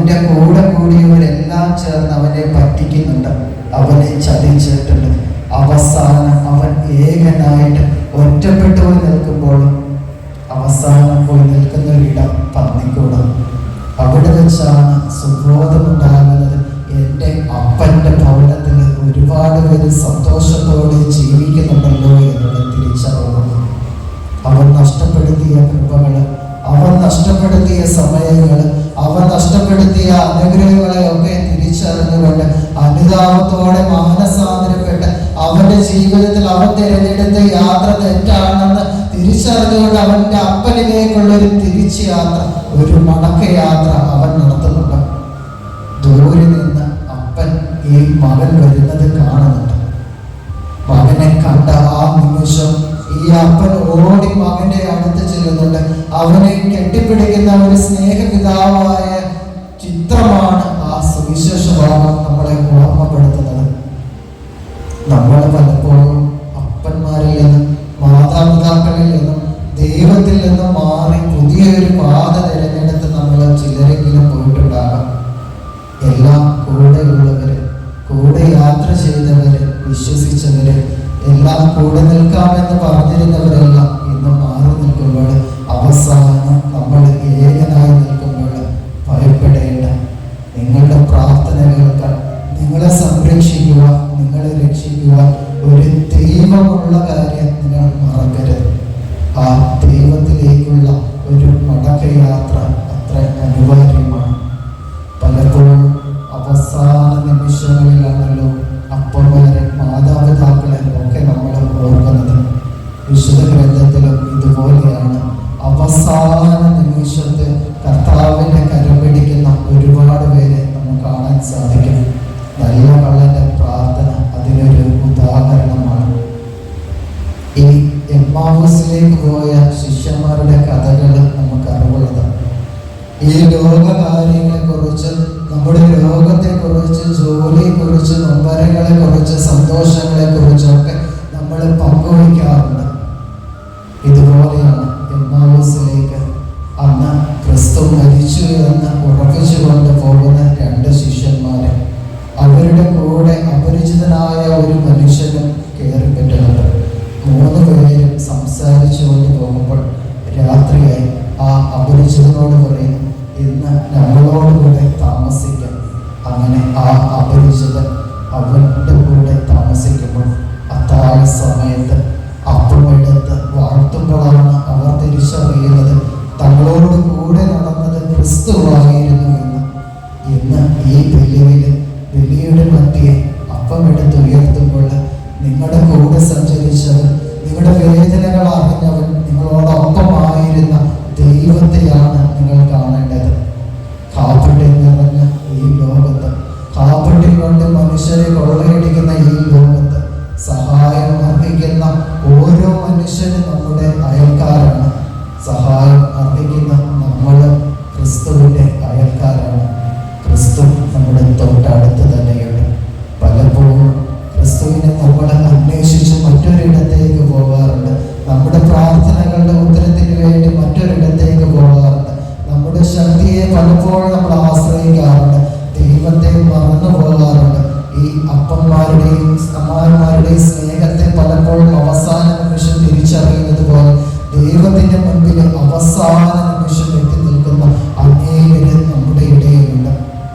അവൻ്റെ കൂടെ കൂടിയവരെല്ലാം ചേർന്ന് അവനെ പറ്റിക്കുന്നുണ്ട്, അവനെ ചതിച്ചിട്ടുണ്ട്. അവസാനം അവൻ ഏകനായിട്ട് ഒറ്റപ്പെട്ടു പോയി നിൽക്കുമ്പോൾ അവസാനം പോയി നിൽക്കുന്ന ഒരിടം പന്നിക്കൂടം. അവിടെ വെച്ചാണ് സുബോധമുണ്ടാകുന്നത്. എൻ്റെ അപ്പൻ്റെ ഭവനത്തിൽ ഒരുപാട് പേര് സന്തോഷത്തോടെ ജീവിക്കുന്നുണ്ടല്ലോ എന്നുള്ള തിരിച്ചറിവ്. അവൻ നഷ്ടപ്പെടുത്തിയ കൃപകൾ, അവൻ നഷ്ടപ്പെടുത്തിയ സമയങ്ങൾ, അവൻ നഷ്ടപ്പെടുത്തിയ അനുഗ്രഹങ്ങളെ ഒക്കെ തിരിച്ചറിഞ്ഞുകൊണ്ട് അനുതാപത്തോടെ മാനസാന്തരപ്പെട്ട് അവന്റെ ജീവിതത്തിൽ അവൻ തിരഞ്ഞെടുത്ത യാത്ര തെറ്റാണെന്ന് തിരിച്ചറിഞ്ഞുകൊണ്ട് അവന്റെ അപ്പനിലേക്കുള്ള ഒരു തിരിച്ചു യാത്ര, ഒരു മടക്കയാത്ര അവൻ നടത്തുന്നുണ്ട്. ദൂരെ നിന്ന് അപ്പൻ ഈ മകൻ വരുന്നത് കാണുന്നുണ്ട്. മകനെ കണ്ട ആ നിമിഷം ഈ അപ്പൻ ഓടി മകന്റെ അടുത്ത് ചെല്ലുന്നുണ്ട്. അവനെ കെട്ടിപ്പിടിക്കുന്ന ഒരു സ്നേഹപിതാവായ ചിത്രമാണ് ആ സുവിശേഷ ഭാഗം നമ്മളെ ഓർമ്മപ്പെടുത്തുന്നത്. നമ്മൾ പലപ്പോഴും അപ്പന്മാരിൽ നിന്നും മാതാപിതാക്കളിൽ നിന്നും ദൈവത്തിൽ നിന്നും മാറി പുതിയൊരു പാത തിരഞ്ഞെടുത്ത് നമ്മൾ ചിലരെങ്കിലും പോയിട്ടുണ്ടാകാം. എല്ലാം കൂടെയുള്ളവര്, കൂടെ യാത്ര ചെയ്തവര്, വിശ്വസിച്ചവര്, എല്ലാം കൂടെ നിൽക്കാമെന്ന് പറഞ്ഞിരുന്നവരെല്ലാം ഇന്ന് മാറി നിൽക്കുമ്പോൾ, അവസാനം നമ്മൾ ഏകനായി നിൽക്കുമ്പോൾ ഭയപ്പെടേണ്ട. നിങ്ങളുടെ പ്രാർത്ഥനകൾക്ക് നിങ്ങളെ സംരക്ഷിക്കുക, നിങ്ങളെ രക്ഷിക്കുക ഒരു ദൈവമുള്ള കാര്യം നിങ്ങൾ മറക്കരുത്. ആ ദൈവത്തിലേക്കുള്ള ഒരു മടക്കയാത്ര അത്ര അനിവാര്യമാണ്. പലപ്പോഴും അവസാന നിമിഷങ്ങളിലാണല്ലോ അപ്പന്മാരെ, മാതാപിതാക്കളെ ഒക്കെ നമ്മൾ ഓർക്കുന്നത്. വിശുദ്ധ ഗ്രന്ഥത്തിലും ഇതുപോലെയാണ്. അവസാന നിമിഷത്തെ കർത്താവിൻ്റെ കരം പിടിക്കുന്ന ഒരുപാട് പേരെ നമുക്ക് കാണാൻ സാധിക്കും. നല്ല കള്ളന്റെ പ്രാർത്ഥന അതിനൊരു ഉദാഹരണമാണ്. ഈ എമ്മാവൂസിലേക്ക് പോയ ശിഷ്യന്മാരുടെ കഥകൾ നമുക്ക് അറിവുള്ളത്. ഈ ലോകകാര്യങ്ങളെക്കുറിച്ച്, നമ്മുടെ രോഗത്തെക്കുറിച്ച്, ജോലിയെക്കുറിച്ച്, നൊമ്പരങ്ങളെക്കുറിച്ച്, സന്തോഷങ്ങളെക്കുറിച്ചൊക്കെ നമ്മൾ പങ്കുവയ്ക്കാറുണ്ട്. ഇതുപോലെയാണ് എമ്മാവൂസിലേക്ക് അന്ന് ക്രിസ്തു മരിച്ചു എന്ന് ഉറപ്പിച്ചുകൊണ്ട് പോകുന്ന രണ്ട് ശിഷ്യന്മാരെ. അവരുടെ കൂടെ അപരിചിതനായ ഒരു മനുഷ്യനും കയറിപ്പറ്റുന്നുണ്ട്. 3 പേരും സംസാരിച്ചുകൊണ്ട് പോകുമ്പോൾ രാത്രിയായി. ആ അപരിചിതനോട് പറയും, ഇന്ന്